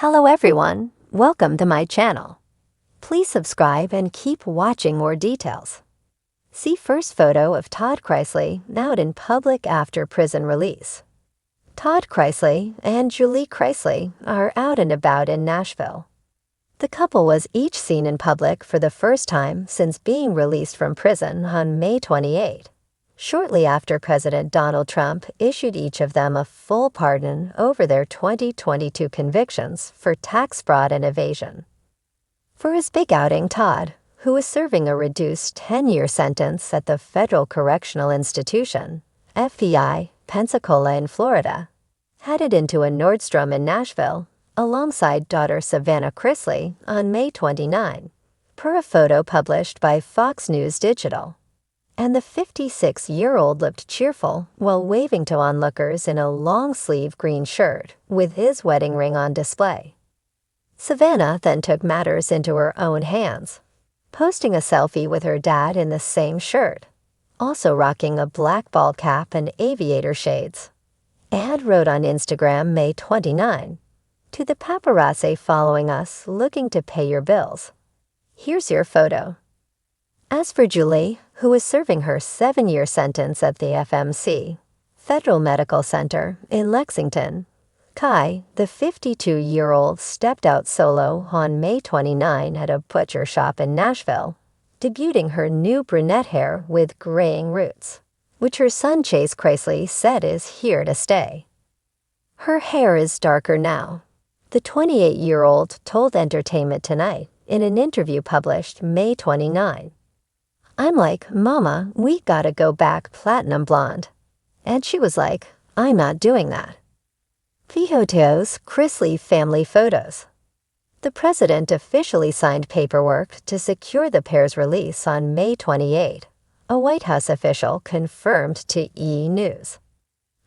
Hello everyone, welcome to my channel. Please subscribe and keep watching more details. See first photo of Todd Chrisley out in public after prison release. Todd Chrisley and Julie Chrisley are out and about in Nashville. The couple was each seen in public for the first time since being released from prison on May 28, shortly after President Donald Trump issued each of them a full pardon over their 2022 convictions for tax fraud and evasion. For his big outing, Todd, who was serving a reduced 10-year sentence at the Federal Correctional Institution, FBI, Pensacola in Florida, headed into a Nordstrom in Nashville alongside daughter Savannah Chrisley on May 29, per a photo published by Fox News Digital. And the 56-year-old looked cheerful while waving to onlookers in a long-sleeve green shirt with his wedding ring on display. Savannah then took matters into her own hands, posting a selfie with her dad in the same shirt, also rocking a black ball cap and aviator shades, and wrote on Instagram May 29, "To the paparazzi following us looking to pay your bills. Here's your photo." As for Julie, who was serving her 7-year sentence at the FMC, Federal Medical Center in Lexington, Kai, the 52-year-old, stepped out solo on May 29 at a butcher shop in Nashville, debuting her new brunette hair with graying roots, which her son Chase Chrisley said is here to stay. Her hair is darker now, the 28-year-old told Entertainment Tonight in an interview published May 29. "I'm like, Mama, we gotta go back platinum blonde." And she was like, "I'm not doing that." Hiatus Chrisley family photos. The president officially signed paperwork to secure the pair's release on May 28, a White House official confirmed to E! News.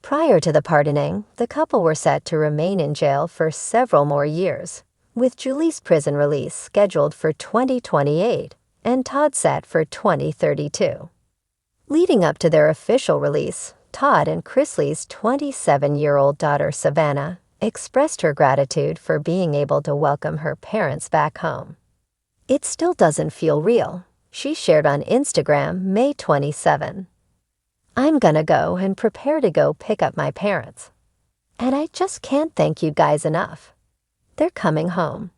Prior to the pardoning, the couple were set to remain in jail for several more years, with Julie's prison release scheduled for 2028 and Todd set for 2032. Leading up to their official release, Todd and Chrisley's 27-year-old daughter Savannah expressed her gratitude for being able to welcome her parents back home. "It still doesn't feel real," she shared on Instagram May 27. "I'm gonna go and prepare to go pick up my parents. And I just can't thank you guys enough. They're coming home.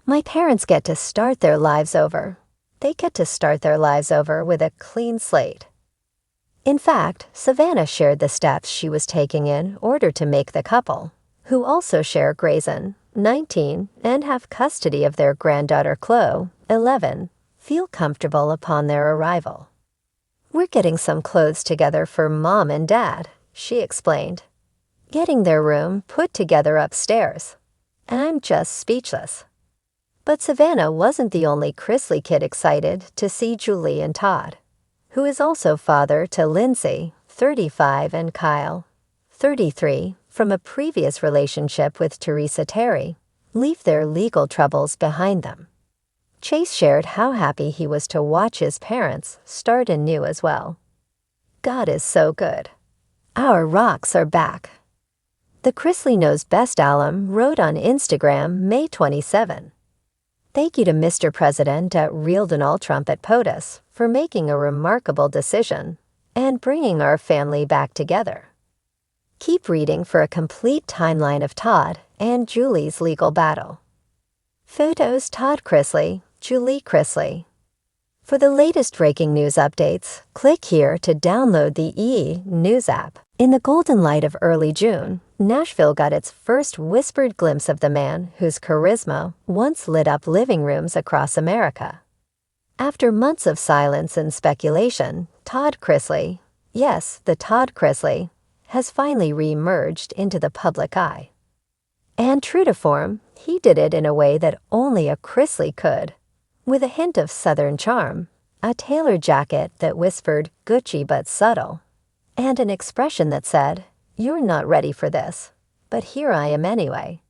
My parents get to start their lives over. They get to start their lives over with a clean slate." In fact, Savannah shared the steps she was taking in order to make the couple, who also share Grayson, 19, and have custody of their granddaughter Chloe, 11, feel comfortable upon their arrival. "We're getting some clothes together for Mom and Dad," she explained, "getting their room put together upstairs. And I'm just speechless." But Savannah wasn't the only Chrisley kid excited to see Julie and Todd, who is also father to Lindsay, 35, and Kyle, 33, from a previous relationship with Teresa Terry, leave their legal troubles behind them. Chase shared how happy he was to watch his parents start anew as well. "God is so good. Our rocks are back." The Chrisley Knows Best alum wrote on Instagram May 27. "Thank you to Mr. President at Real Donald Trump at POTUS for making a remarkable decision and bringing our family back together." Keep reading for a complete timeline of Todd and Julie's legal battle. Photos Todd Chrisley, Julie Chrisley. For the latest breaking news updates, click here to download the E! News app. In the golden light of early June, Nashville got its first whispered glimpse of the man whose charisma once lit up living rooms across America. After months of silence and speculation, Todd Chrisley, yes, the Todd Chrisley, has finally re-emerged into the public eye. And true to form, he did it in a way that only a Chrisley could, with a hint of Southern charm, a tailored jacket that whispered Gucci but subtle, and an expression that said, "You're not ready for this, but here I am anyway."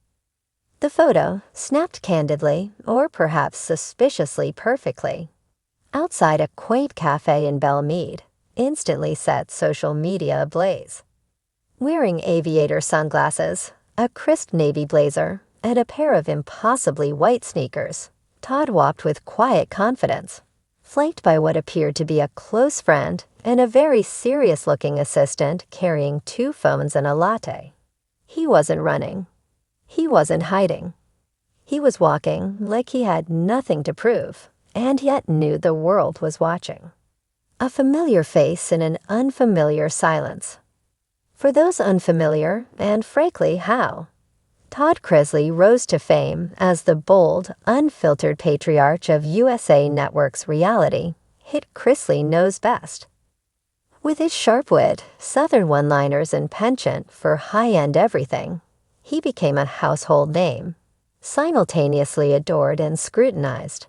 The photo, snapped candidly, or perhaps suspiciously perfectly, outside a quaint cafe in Belle Meade, instantly set social media ablaze. Wearing aviator sunglasses, a crisp navy blazer, and a pair of impossibly white sneakers, Todd walked with quiet confidence, flanked by what appeared to be a close friend and a very serious-looking assistant carrying 2 phones and a latte. He wasn't running. He wasn't hiding. He was walking like he had nothing to prove, and yet knew the world was watching. A familiar face in an unfamiliar silence. For those unfamiliar, and frankly, how? Todd Chrisley rose to fame as the bold, unfiltered patriarch of USA Network's reality hit Chrisley knows best. With his sharp wit, Southern one-liners, and penchant for high-end everything, he became a household name, simultaneously adored and scrutinized.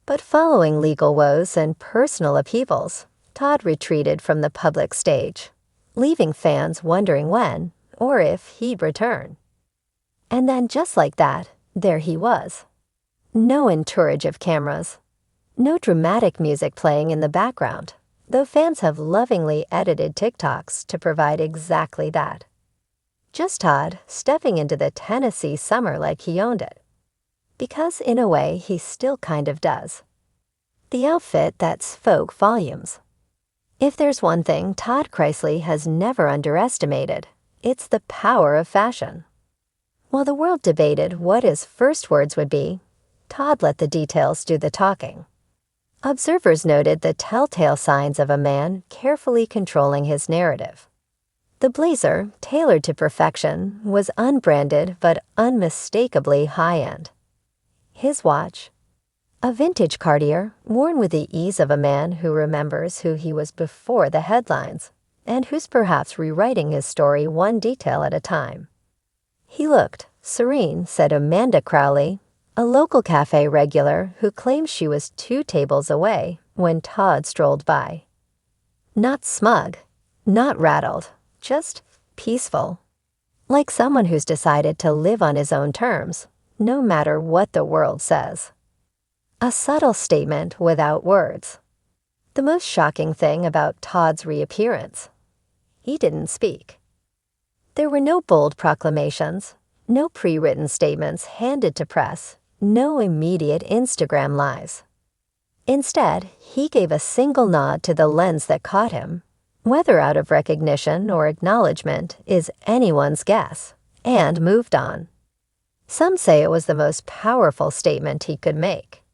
But following legal woes and personal upheavals, Todd retreated from the public stage, leaving fans wondering when, or if, he'd return. And then just like that, there he was. No entourage of cameras. No dramatic music playing in the background, though fans have lovingly edited TikToks to provide exactly that. Just Todd stepping into the Tennessee summer like he owned it. Because in a way, he still kind of does. The outfit that spoke volumes. If there's one thing Todd Chrisley has never underestimated, it's the power of fashion. While the world debated what his first words would be, Todd let the details do the talking. Observers noted the telltale signs of a man carefully controlling his narrative. The blazer, tailored to perfection, was unbranded but unmistakably high-end. His watch, a vintage Cartier, worn with the ease of a man who remembers who he was before the headlines, and who's perhaps rewriting his story one detail at a time. He looked serene, said Amanda Crowley, a local cafe regular who claims she was 2 tables away when Todd strolled by. Not smug, not rattled, just peaceful. Like someone who's decided to live on his own terms, no matter what the world says. A subtle statement without words. The most shocking thing about Todd's reappearance: he didn't speak. There were no bold proclamations, no pre-written statements handed to press, no immediate Instagram lives. Instead, he gave a single nod to the lens that caught him, whether out of recognition or acknowledgement is anyone's guess, and moved on. Some say it was the most powerful statement he could make.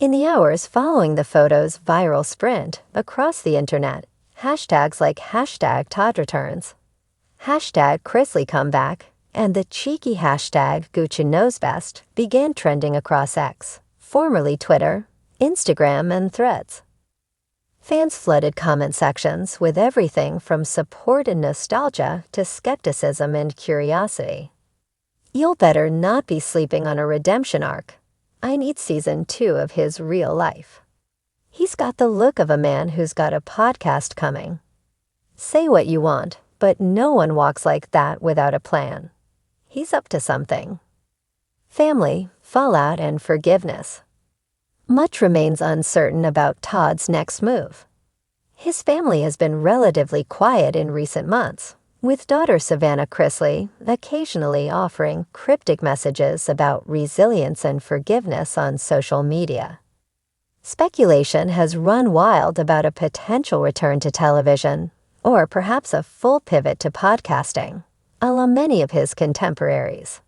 In the hours following the photo's viral sprint across the internet, hashtags like #ToddReturns, #ChristlyComeback, and the cheeky hashtag Gucci Knows Best began trending across X, formerly Twitter, Instagram, and Threads. Fans flooded comment sections with everything from support and nostalgia to skepticism and curiosity. "You'll better not be sleeping on a redemption arc. I need season 2 of his real life. He's got the look of a man who's got a podcast coming. Say what you want, but no one walks like that without a plan. He's up to something." Family, fallout, and forgiveness. Much remains uncertain about Todd's next move. His family has been relatively quiet in recent months, with daughter Savannah Chrisley occasionally offering cryptic messages about resilience and forgiveness on social media. Speculation has run wild about a potential return to television, or perhaps a full pivot to podcasting, a la many of his contemporaries.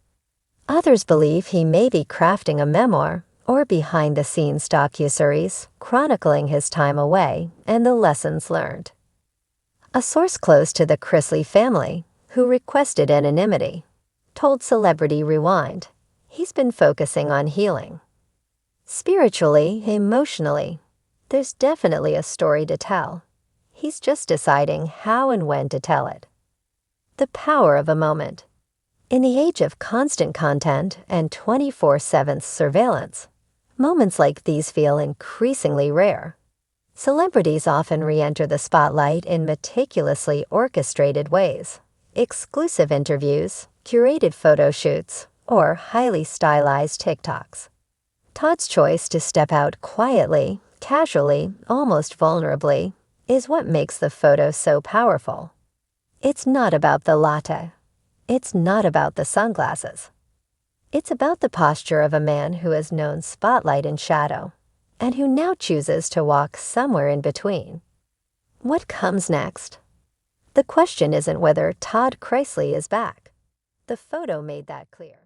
Others believe he may be crafting a memoir or behind-the-scenes docuseries chronicling his time away and the lessons learned. A source close to the Chrisley family, who requested anonymity, told Celebrity Rewind he's been focusing on healing. Spiritually, emotionally, there's definitely a story to tell. He's just deciding how and when to tell it. The power of a moment. In the age of constant content and 24/7 surveillance, moments like these feel increasingly rare. Celebrities often re-enter the spotlight in meticulously orchestrated ways: exclusive interviews, curated photo shoots, or highly stylized TikToks. Todd's choice to step out quietly, casually, almost vulnerably, is what makes the photo so powerful. It's not about the latte. It's not about the sunglasses. It's about the posture of a man who has known spotlight and shadow, and who now chooses to walk somewhere in between. What comes next? The question isn't whether Todd Chrisley is back. The photo made that clear.